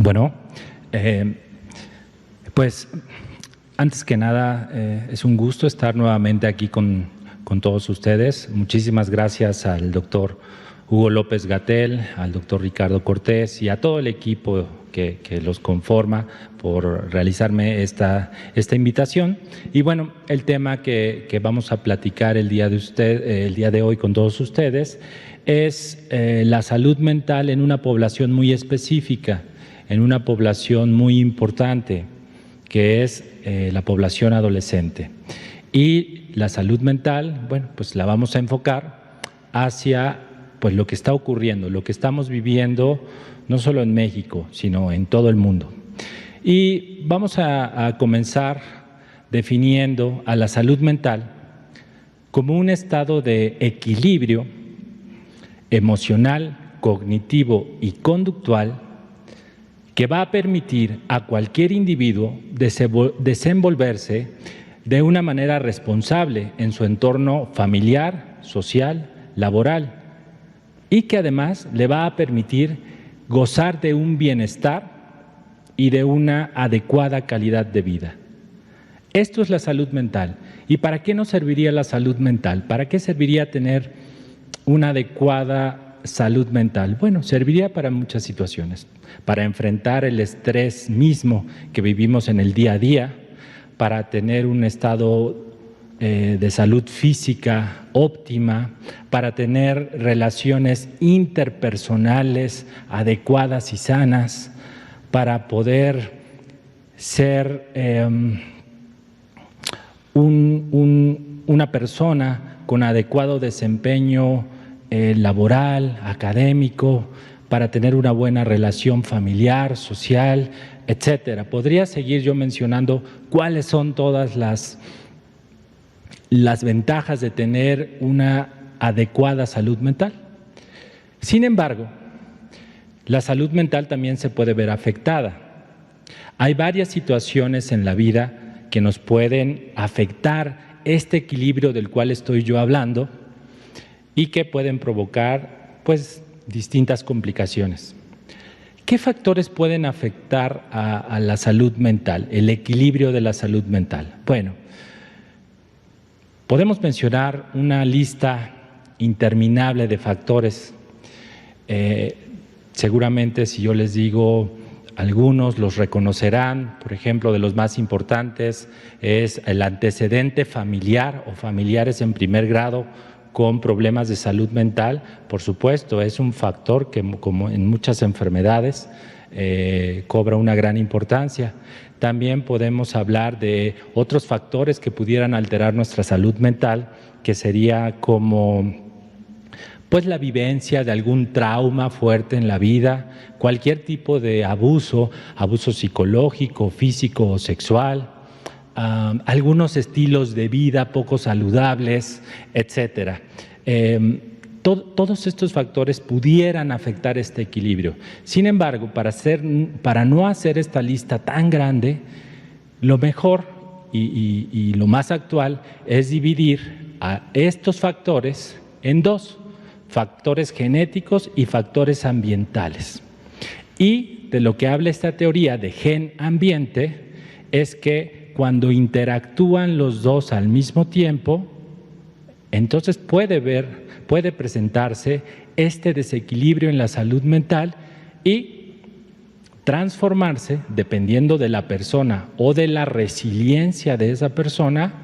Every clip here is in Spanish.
Bueno, pues antes que nada es un gusto estar nuevamente aquí con todos ustedes. Muchísimas gracias al doctor Hugo López-Gatell, al doctor Ricardo Cortés y a todo el equipo que los conforma por realizarme esta invitación. Y bueno, el tema que vamos a platicar el día de hoy con todos ustedes es la salud mental en una población muy específica, en una población muy importante, que es la población adolescente. Y la salud mental, bueno, pues la vamos a enfocar hacia pues lo que está ocurriendo, lo que estamos viviendo, no solo en México, sino en todo el mundo. Y vamos a comenzar definiendo a la salud mental como un estado de equilibrio emocional, cognitivo y conductual que va a permitir a cualquier individuo desenvolverse de una manera responsable en su entorno familiar, social, laboral, y que además le va a permitir gozar de un bienestar y de una adecuada calidad de vida. Esto es la salud mental. ¿Y para qué nos serviría la salud mental? ¿Para qué serviría tener una adecuada salud mental? Bueno, serviría para muchas situaciones, para enfrentar el estrés mismo que vivimos en el día a día, para tener un estado de salud física óptima, para tener relaciones interpersonales adecuadas y sanas, para poder ser una persona con adecuado desempeño laboral, académico, para tener una buena relación familiar, social, etcétera. Podría seguir yo mencionando cuáles son todas las ventajas de tener una adecuada salud mental. Sin embargo, la salud mental también se puede ver afectada. Hay varias situaciones en la vida que nos pueden afectar este equilibrio del cual estoy yo hablando y que pueden provocar, pues, distintas complicaciones. ¿Qué factores pueden afectar a la salud mental, el equilibrio de la salud mental? Bueno, podemos mencionar una lista interminable de factores. Seguramente si yo les digo algunos los reconocerán. Por ejemplo, de los más importantes es el antecedente familiar o familiares en primer grado con problemas de salud mental. Por supuesto, es un factor que, como en muchas enfermedades, cobra una gran importancia. También podemos hablar de otros factores que pudieran alterar nuestra salud mental, que sería como pues la vivencia de algún trauma fuerte en la vida, cualquier tipo de abuso psicológico, físico o sexual, algunos estilos de vida poco saludables, etcétera. Todos estos factores pudieran afectar este equilibrio. Sin embargo, para no hacer esta lista tan grande, lo mejor y lo más actual es dividir a estos factores en dos: factores genéticos y factores ambientales. Y de lo que habla esta teoría de gen-ambiente es que cuando interactúan los dos al mismo tiempo, entonces puede presentarse este desequilibrio en la salud mental y transformarse, dependiendo de la persona o de la resiliencia de esa persona,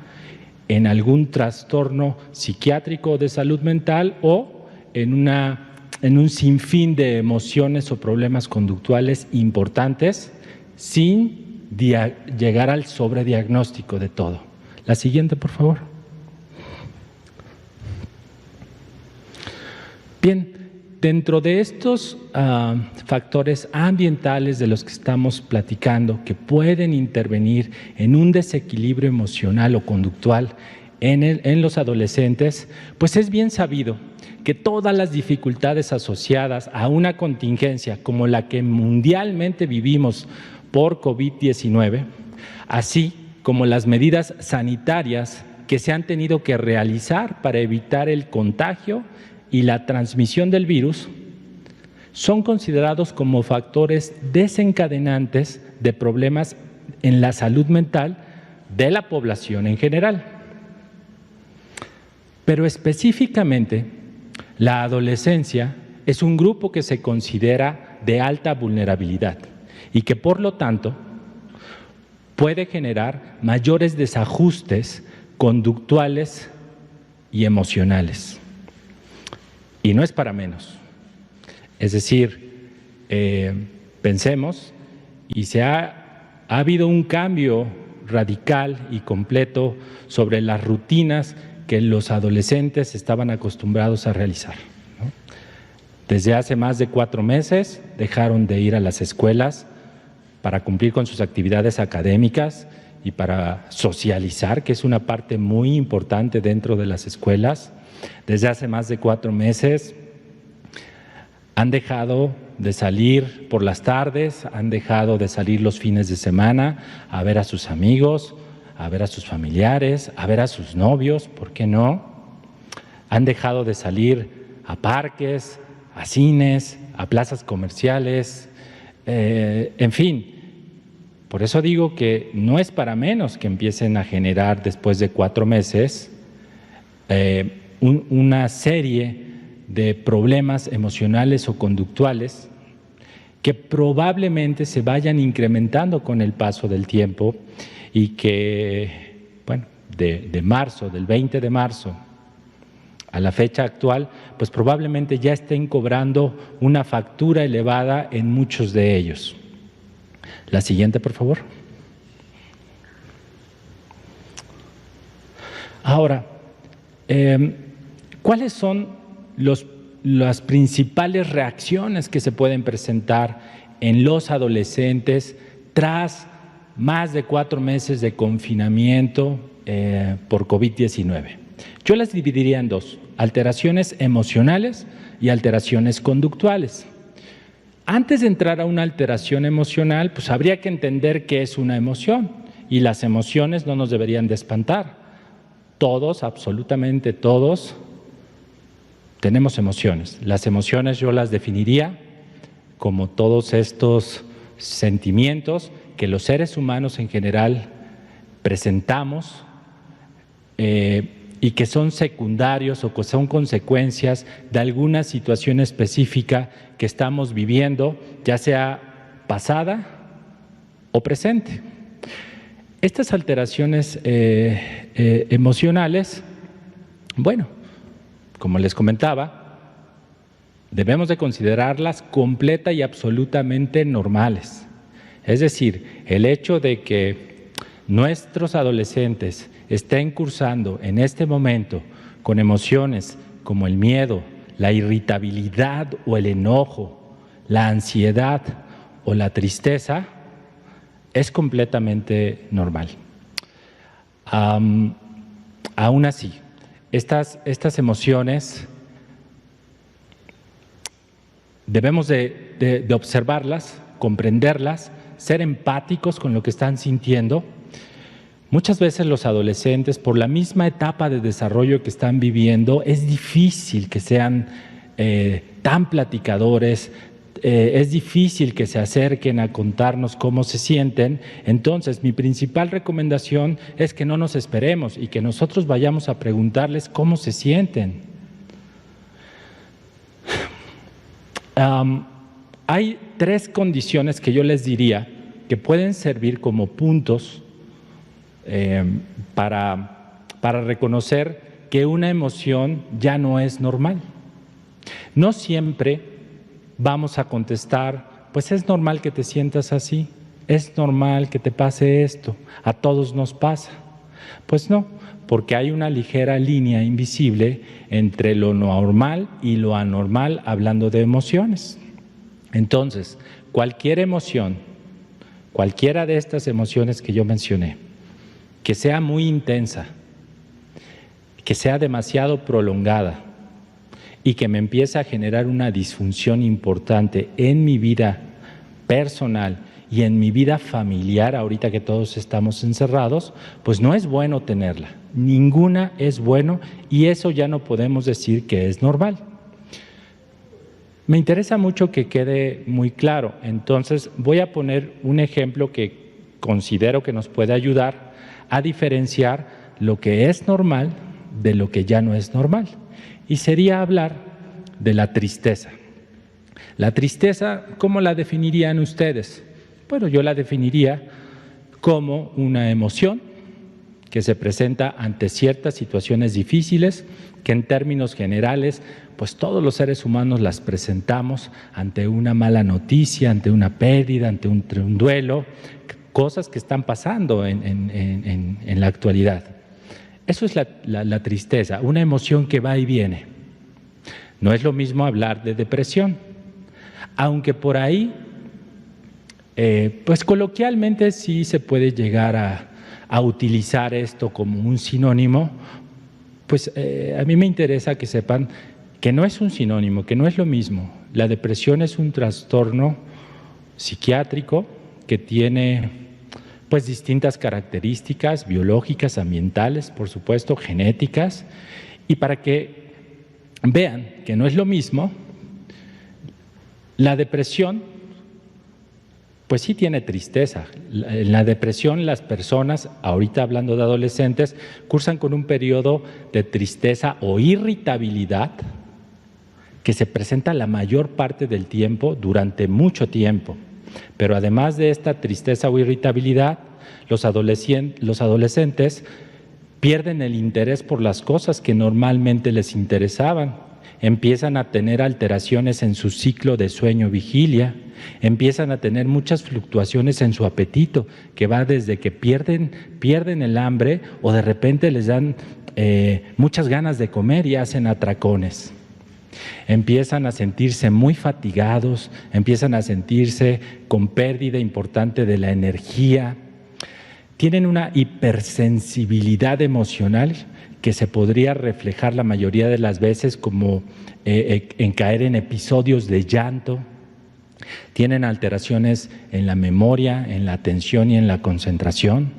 en algún trastorno psiquiátrico de salud mental o en un sinfín de emociones o problemas conductuales importantes, sin llegar al sobrediagnóstico de todo. La siguiente, por favor. Bien, dentro de estos factores ambientales de los que estamos platicando, que pueden intervenir en un desequilibrio emocional o conductual en los adolescentes, pues es bien sabido que todas las dificultades asociadas a una contingencia como la que mundialmente vivimos por COVID-19, así como las medidas sanitarias que se han tenido que realizar para evitar el contagio y la transmisión del virus, son considerados como factores desencadenantes de problemas en la salud mental de la población en general. Pero específicamente, la adolescencia es un grupo que se considera de alta vulnerabilidad y que, por lo tanto, puede generar mayores desajustes conductuales y emocionales. Y no es para menos. Es decir, pensemos, y ha habido un cambio radical y completo sobre las rutinas que los adolescentes estaban acostumbrados a realizar, ¿no? Desde hace más de 4 meses dejaron de ir a las escuelas para cumplir con sus actividades académicas y para socializar, que es una parte muy importante dentro de las escuelas. Desde hace más de 4 meses han dejado de salir por las tardes, han dejado de salir los fines de semana a ver a sus amigos, a ver a sus familiares, a ver a sus novios, ¿por qué no? Han dejado de salir a parques, a cines, a plazas comerciales, en fin. Por eso digo que no es para menos que empiecen a generar después de 4 meses una serie de problemas emocionales o conductuales que probablemente se vayan incrementando con el paso del tiempo y que, bueno, de marzo, del 20 de marzo a la fecha actual, pues probablemente ya estén cobrando una factura elevada en muchos de ellos. La siguiente, por favor. Ahora, ¿cuáles son las principales reacciones que se pueden presentar en los adolescentes tras más de 4 meses de confinamiento por COVID-19? Yo las dividiría en 2, alteraciones emocionales y alteraciones conductuales. Antes de entrar a una alteración emocional, pues habría que entender qué es una emoción, y las emociones no nos deberían de espantar. Todos, absolutamente todos, tenemos emociones. Las emociones yo las definiría como todos estos sentimientos que los seres humanos en general presentamos y que son secundarios o que son consecuencias de alguna situación específica que estamos viviendo, ya sea pasada o presente. Estas alteraciones emocionales, bueno, como les comentaba, debemos de considerarlas completa y absolutamente normales. Es decir, el hecho de que nuestros adolescentes estén cursando en este momento con emociones como el miedo, la irritabilidad o el enojo, la ansiedad o la tristeza, es completamente normal. Aún así, estas emociones debemos de observarlas, comprenderlas, ser empáticos con lo que están sintiendo. Muchas veces los adolescentes, por la misma etapa de desarrollo que están viviendo, es difícil que sean tan platicadores, es difícil que se acerquen a contarnos cómo se sienten. Entonces, mi principal recomendación es que no nos esperemos y que nosotros vayamos a preguntarles cómo se sienten. Hay 3 condiciones que yo les diría que pueden servir como puntos para reconocer que una emoción ya no es normal. No siempre vamos a contestar, pues es normal que te sientas así, es normal que te pase esto, a todos nos pasa. Pues no, porque hay una ligera línea invisible entre lo normal y lo anormal hablando de emociones. Entonces, cualquier emoción, cualquiera de estas emociones que yo mencioné, que sea muy intensa, que sea demasiado prolongada y que me empiece a generar una disfunción importante en mi vida personal y en mi vida familiar, ahorita que todos estamos encerrados, pues no es bueno tenerla. Ninguna es bueno y eso ya no podemos decir que es normal. Me interesa mucho que quede muy claro, entonces voy a poner un ejemplo que considero que nos puede ayudar a diferenciar lo que es normal de lo que ya no es normal. Y sería hablar de la tristeza. La tristeza, ¿cómo la definirían ustedes? Bueno, yo la definiría como una emoción que se presenta ante ciertas situaciones difíciles, que en términos generales, pues todos los seres humanos las presentamos ante una mala noticia, ante una pérdida, ante un duelo, cosas que están pasando en la actualidad. Eso es la tristeza, una emoción que va y viene. No es lo mismo hablar de depresión, aunque por ahí, pues coloquialmente sí se puede llegar a utilizar esto como un sinónimo, pues a mí me interesa que sepan que no es un sinónimo, que no es lo mismo. La depresión es un trastorno psiquiátrico que tiene pues distintas características biológicas, ambientales, por supuesto, genéticas, y para que vean que no es lo mismo, la depresión pues sí tiene tristeza. En la depresión las personas, ahorita hablando de adolescentes, cursan con un periodo de tristeza o irritabilidad que se presenta la mayor parte del tiempo, durante mucho tiempo. Pero además de esta tristeza o irritabilidad, los adolescentes pierden el interés por las cosas que normalmente les interesaban. Empiezan a tener alteraciones en su ciclo de sueño-vigilia, empiezan a tener muchas fluctuaciones en su apetito, que va desde que pierden el hambre o de repente les dan muchas ganas de comer y hacen atracones. Empiezan a sentirse muy fatigados, empiezan a sentirse con pérdida importante de la energía, tienen una hipersensibilidad emocional que se podría reflejar la mayoría de las veces como en caer en episodios de llanto, tienen alteraciones en la memoria, en la atención y en la concentración,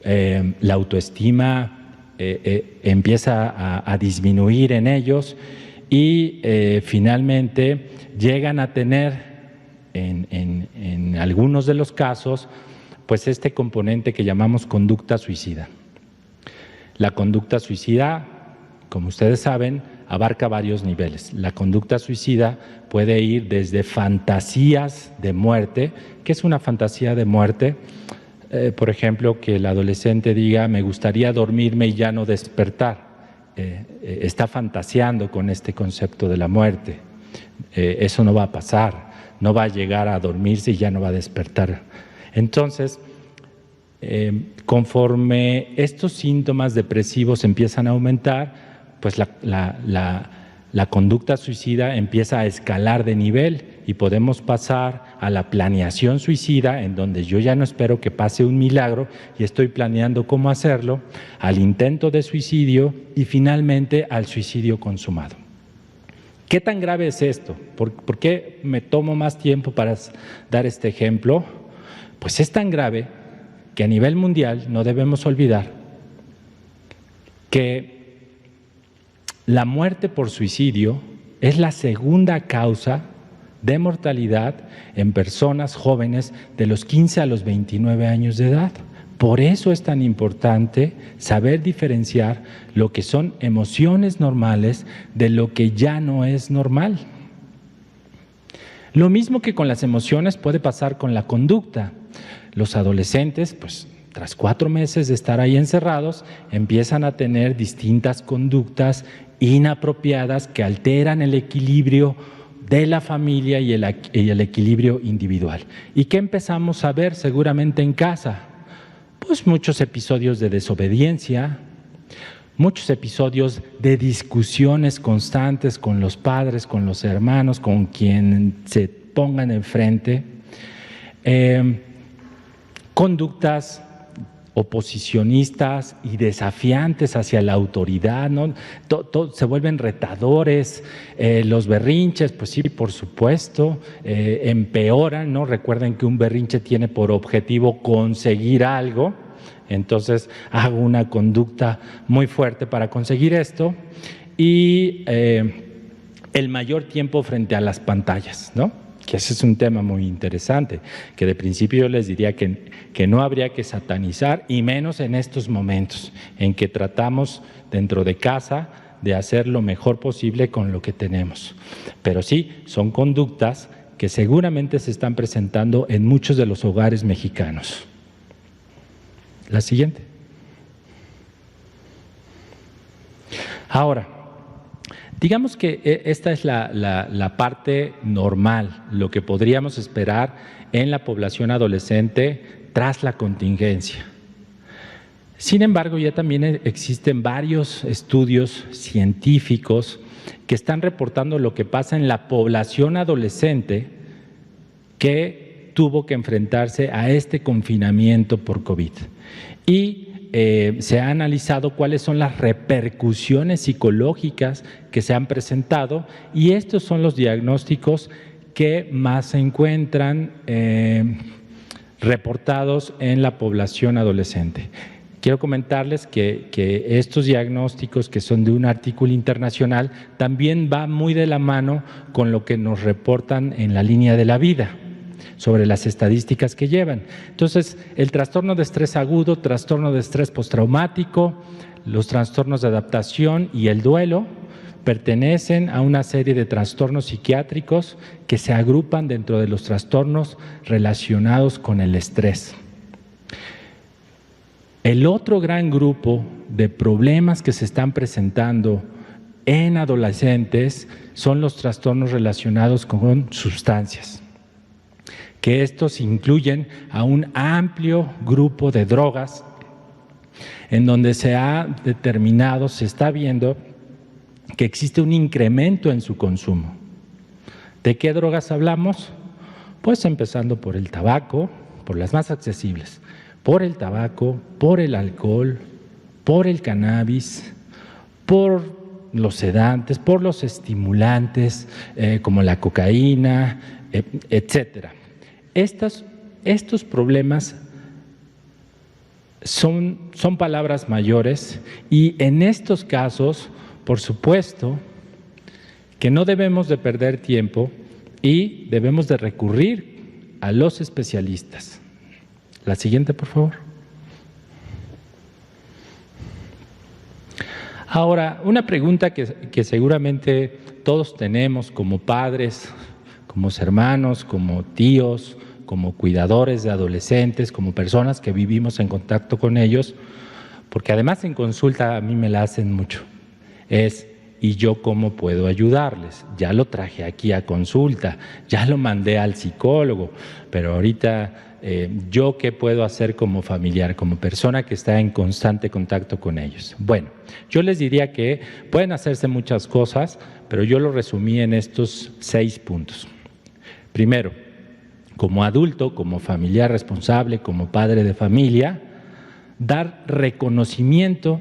la autoestima empieza a disminuir en ellos y finalmente llegan a tener en algunos de los casos pues este componente que llamamos conducta suicida. La conducta suicida, como ustedes saben, abarca varios niveles. La conducta suicida puede ir desde fantasías de muerte. ¿Qué es una fantasía de muerte? Por ejemplo, que el adolescente diga, me gustaría dormirme y ya no despertar. Está fantaseando con este concepto de la muerte. Eso no va a pasar, no va a llegar a dormirse y ya no va a despertar. Entonces, conforme estos síntomas depresivos empiezan a aumentar, pues la conducta suicida empieza a escalar de nivel y podemos pasar a la planeación suicida, en donde yo ya no espero que pase un milagro y estoy planeando cómo hacerlo, al intento de suicidio y finalmente al suicidio consumado. ¿Qué tan grave es esto? ¿Por qué me tomo más tiempo para dar este ejemplo? Pues es tan grave que a nivel mundial no debemos olvidar que la muerte por suicidio es la segunda causa de mortalidad en personas jóvenes de los 15 a los 29 años de edad. Por eso es tan importante saber diferenciar lo que son emociones normales de lo que ya no es normal. Lo mismo que con las emociones puede pasar con la conducta. Los adolescentes, pues tras 4 meses de estar ahí encerrados, empiezan a tener distintas conductas inapropiadas que alteran el equilibrio de la familia y el equilibrio individual. ¿Y qué empezamos a ver seguramente en casa? Pues muchos episodios de desobediencia, muchos episodios de discusiones constantes con los padres, con los hermanos, con quien se pongan enfrente, conductas oposicionistas y desafiantes hacia la autoridad, ¿no? Se vuelven retadores, los berrinches, pues sí, por supuesto, empeoran, ¿no? Recuerden que un berrinche tiene por objetivo conseguir algo, entonces hago una conducta muy fuerte para conseguir esto y el mayor tiempo frente a las pantallas, ¿no? Que ese es un tema muy interesante, que de principio yo les diría que no habría que satanizar, y menos en estos momentos en que tratamos dentro de casa de hacer lo mejor posible con lo que tenemos. Pero sí, son conductas que seguramente se están presentando en muchos de los hogares mexicanos. La siguiente. Ahora, digamos que esta es la parte normal, lo que podríamos esperar en la población adolescente tras la contingencia. Sin embargo, ya también existen varios estudios científicos que están reportando lo que pasa en la población adolescente que tuvo que enfrentarse a este confinamiento por COVID. Y se ha analizado cuáles son las repercusiones psicológicas que se han presentado, y estos son los diagnósticos que más se encuentran reportados en la población adolescente. Quiero comentarles que estos diagnósticos, que son de un artículo internacional, también va muy de la mano con lo que nos reportan en la línea de la vida, sobre las estadísticas que llevan. Entonces, el trastorno de estrés agudo, trastorno de estrés postraumático, los trastornos de adaptación y el duelo pertenecen a una serie de trastornos psiquiátricos que se agrupan dentro de los trastornos relacionados con el estrés. El otro gran grupo de problemas que se están presentando en adolescentes son los trastornos relacionados con sustancias, que estos incluyen a un amplio grupo de drogas en donde se ha determinado, se está viendo que existe un incremento en su consumo. ¿De qué drogas hablamos? Pues empezando por el tabaco, por las más accesibles, por el tabaco, por el alcohol, por el cannabis, por los sedantes, por los estimulantes como la cocaína, etcétera. Estos problemas son palabras mayores, y en estos casos, por supuesto, que no debemos de perder tiempo y debemos de recurrir a los especialistas. La siguiente, por favor. Ahora, una pregunta que seguramente todos tenemos como padres, como hermanos, como tíos, como cuidadores de adolescentes, como personas que vivimos en contacto con ellos, porque además en consulta a mí me la hacen mucho, es: ¿y yo cómo puedo ayudarles? Ya lo traje aquí a consulta, ya lo mandé al psicólogo, pero ahorita ¿yo qué puedo hacer como familiar, como persona que está en constante contacto con ellos? Bueno, yo les diría que pueden hacerse muchas cosas, pero yo lo resumí en estos 6 puntos. Primero, como adulto, como familiar responsable, como padre de familia, dar reconocimiento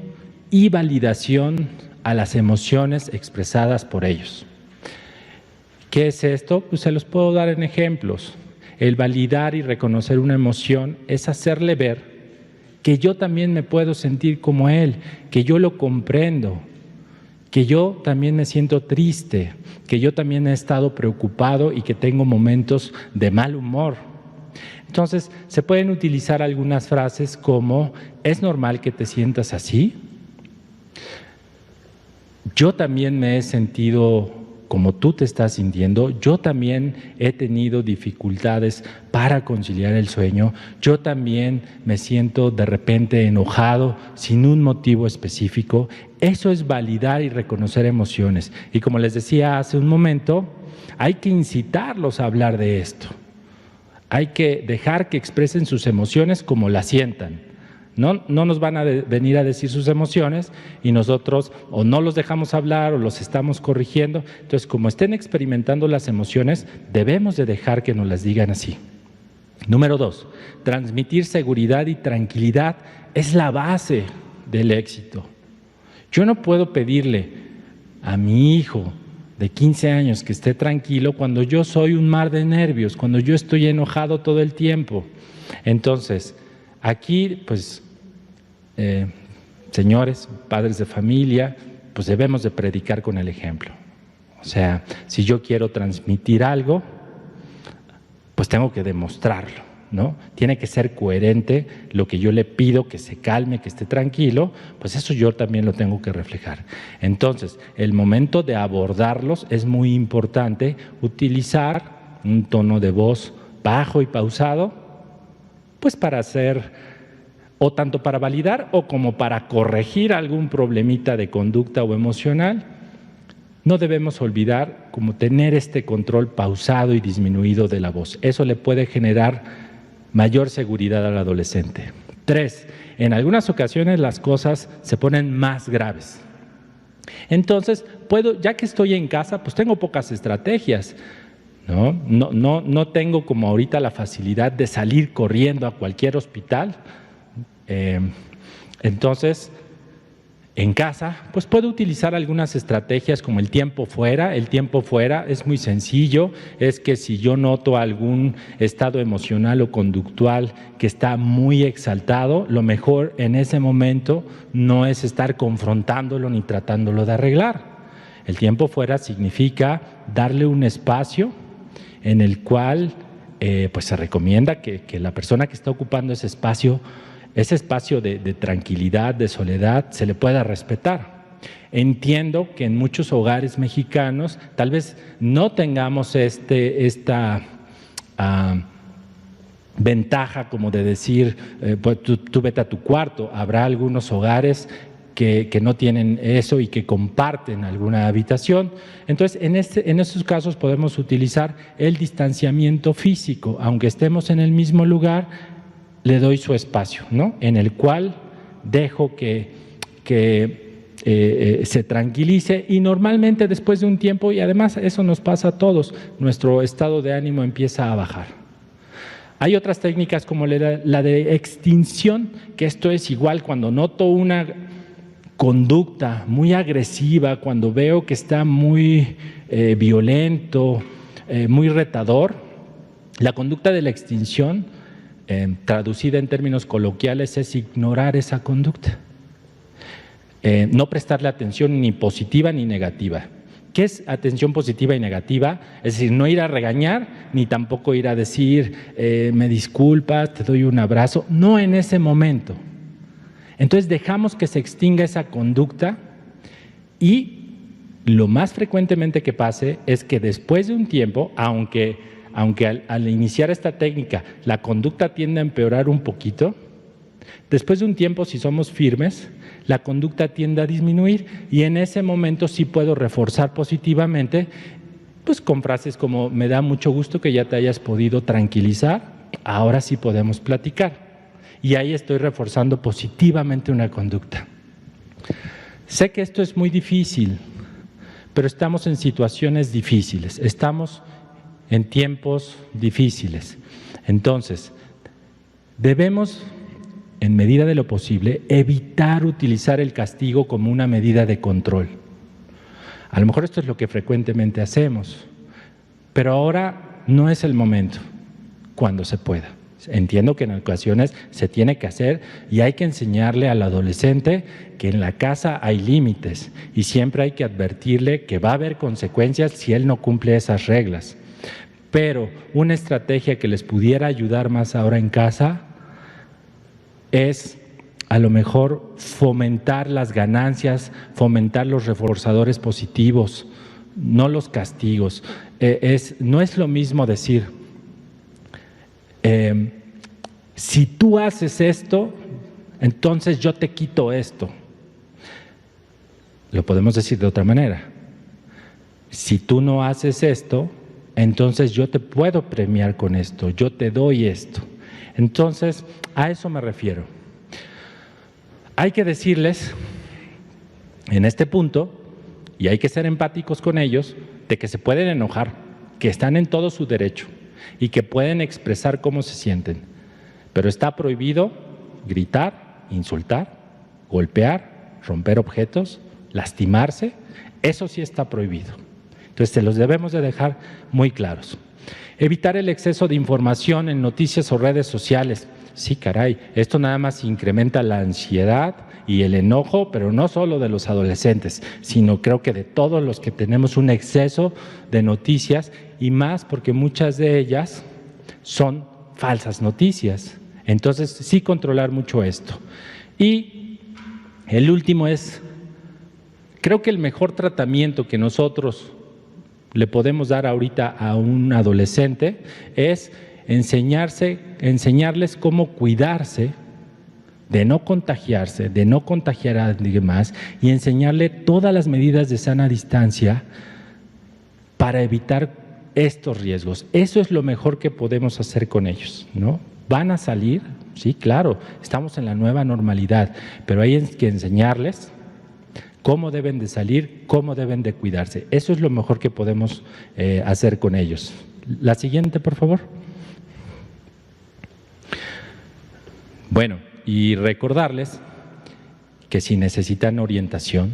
y validación a las emociones expresadas por ellos. ¿Qué es esto? Pues se los puedo dar en ejemplos. El validar y reconocer una emoción es hacerle ver que yo también me puedo sentir como él, que yo lo comprendo, que yo también me siento triste, que yo también he estado preocupado y que tengo momentos de mal humor. Entonces, se pueden utilizar algunas frases como: ¿es normal que te sientas así? Yo también me he sentido como tú te estás sintiendo, yo también he tenido dificultades para conciliar el sueño, yo también me siento de repente enojado sin un motivo específico. Eso es validar y reconocer emociones. Y como les decía hace un momento, hay que incitarlos a hablar de esto. Hay que dejar que expresen sus emociones como las sientan. No nos van a venir a decir sus emociones y nosotros o no los dejamos hablar o los estamos corrigiendo. Entonces, como estén experimentando las emociones, debemos de dejar que nos las digan así. Número 2, transmitir seguridad y tranquilidad es la base del éxito. Yo no puedo pedirle a mi hijo de 15 años que esté tranquilo cuando yo soy un mar de nervios, cuando yo estoy enojado todo el tiempo. Entonces, aquí, pues, señores, padres de familia, pues debemos de predicar con el ejemplo. O sea, si yo quiero transmitir algo, pues tengo que demostrarlo, ¿no? Tiene que ser coherente lo que yo le pido, que se calme, que esté tranquilo, pues eso yo también lo tengo que reflejar. Entonces, el momento de abordarlos es muy importante utilizar un tono de voz bajo y pausado, pues para hacer, o tanto para validar o como para corregir algún problemita de conducta o emocional. No debemos olvidar como tener este control pausado y disminuido de la voz. Eso le puede generar mayor seguridad al adolescente. 3, en algunas ocasiones las cosas se ponen más graves. Entonces, ya que estoy en casa, pues tengo pocas estrategias. No tengo como ahorita la facilidad de salir corriendo a cualquier hospital. Entonces, en casa, pues puedo utilizar algunas estrategias como el tiempo fuera. El tiempo fuera es muy sencillo, es que si yo noto algún estado emocional o conductual que está muy exaltado, lo mejor en ese momento no es estar confrontándolo ni tratándolo de arreglar. El tiempo fuera significa darle un espacio en el cual pues se recomienda que la persona que está ocupando ese espacio de tranquilidad, de soledad, se le pueda respetar. Entiendo que en muchos hogares mexicanos tal vez no tengamos esta ventaja como de decir, pues tú vete a tu cuarto. Habrá algunos hogares que no tienen eso y que comparten alguna habitación. Entonces, en esos casos podemos utilizar el distanciamiento físico. Aunque estemos en el mismo lugar, le doy su espacio, ¿no? En el cual dejo que se tranquilice, y normalmente después de un tiempo, y además eso nos pasa a todos, nuestro estado de ánimo empieza a bajar. Hay otras técnicas como la de extinción, que esto es igual cuando noto una conducta muy agresiva, cuando veo que está muy violento, muy retador. La conducta de la extinción, traducida en términos coloquiales, es ignorar esa conducta. No prestarle atención ni positiva ni negativa. ¿Qué es atención positiva y negativa? Es decir, no ir a regañar, ni tampoco ir a decir, me disculpas, te doy un abrazo. No en ese momento. Entonces dejamos que se extinga esa conducta, y lo más frecuentemente que pase es que después de un tiempo, aunque al iniciar esta técnica la conducta tiende a empeorar un poquito, después de un tiempo, si somos firmes, la conducta tiende a disminuir, y en ese momento sí puedo reforzar positivamente, pues con frases como: me da mucho gusto que ya te hayas podido tranquilizar, ahora sí podemos platicar. Y ahí estoy reforzando positivamente una conducta. Sé que esto es muy difícil, pero estamos en situaciones difíciles, estamos en tiempos difíciles. Entonces, debemos, en medida de lo posible, evitar utilizar el castigo como una medida de control. A lo mejor esto es lo que frecuentemente hacemos, pero ahora no es el momento, cuando se pueda. Entiendo que en ocasiones se tiene que hacer, y hay que enseñarle al adolescente que en la casa hay límites, y siempre hay que advertirle que va a haber consecuencias si él no cumple esas reglas. Pero una estrategia que les pudiera ayudar más ahora en casa es a lo mejor fomentar las ganancias, fomentar los reforzadores positivos, no los castigos. No es lo mismo decir, si tú haces esto, entonces yo te quito esto. Lo podemos decir de otra manera. Si tú no haces esto, entonces yo te puedo premiar con esto, yo te doy esto. Entonces, a eso me refiero. Hay que decirles en este punto, y hay que ser empáticos con ellos, de que se pueden enojar, que están en todo su derecho y que pueden expresar cómo se sienten. Pero está prohibido gritar, insultar, golpear, romper objetos, lastimarse. Eso sí está prohibido. Entonces, se los debemos de dejar muy claros. Evitar el exceso de información en noticias o redes sociales. sí, caray, esto nada más incrementa la ansiedad y el enojo, pero no solo de los adolescentes, sino creo que de todos los que tenemos un exceso de noticias, y más porque muchas de ellas son falsas noticias. Entonces, sí controlar mucho esto. Y el último es, creo que el mejor tratamiento que nosotros le podemos dar ahorita a un adolescente es enseñarles cómo cuidarse, de no contagiarse, de no contagiar a alguien más, y enseñarle todas las medidas de sana distancia para evitar estos riesgos. Eso es lo mejor que podemos hacer con ellos, ¿no? ¿Van a salir? Sí, claro, estamos en la nueva normalidad, pero hay que enseñarles cómo deben de salir, cómo deben de cuidarse. Eso es lo mejor que podemos hacer con ellos. La siguiente, por favor. Bueno, y recordarles que si necesitan orientación,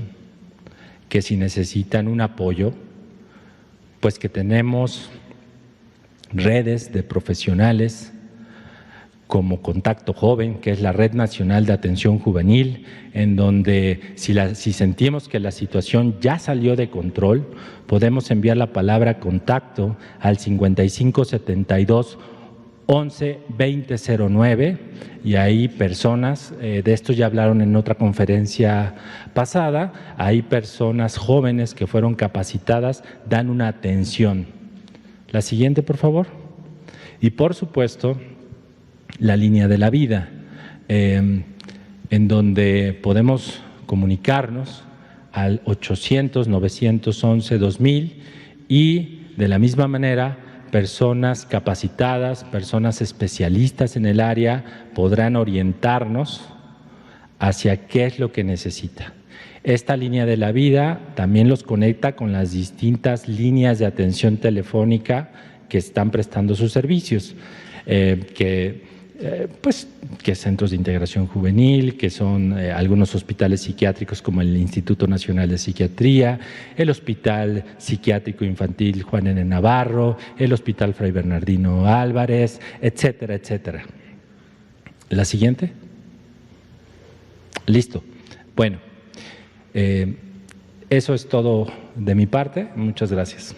que si necesitan un apoyo, pues que tenemos redes de profesionales como Contacto Joven, que es la Red Nacional de Atención Juvenil, en donde si sentimos que la situación ya salió de control, podemos enviar la palabra contacto al 5572 11 2009, y ahí personas, de esto ya hablaron en otra conferencia pasada, hay personas jóvenes que fueron capacitadas, dan una atención. La siguiente, por favor. Y por supuesto, la línea de la vida, en donde podemos comunicarnos al 800-911-2000, y de la misma manera personas capacitadas, personas especialistas en el área podrán orientarnos hacia qué es lo que necesita. Esta línea de la vida también los conecta con las distintas líneas de atención telefónica que están prestando sus servicios, que centros de integración juvenil, que son algunos hospitales psiquiátricos como el Instituto Nacional de Psiquiatría, el Hospital Psiquiátrico Infantil Juan N. Navarro, el Hospital Fray Bernardino Álvarez, etcétera, etcétera. ¿La siguiente? Listo. Bueno, eso es todo de mi parte. Muchas gracias.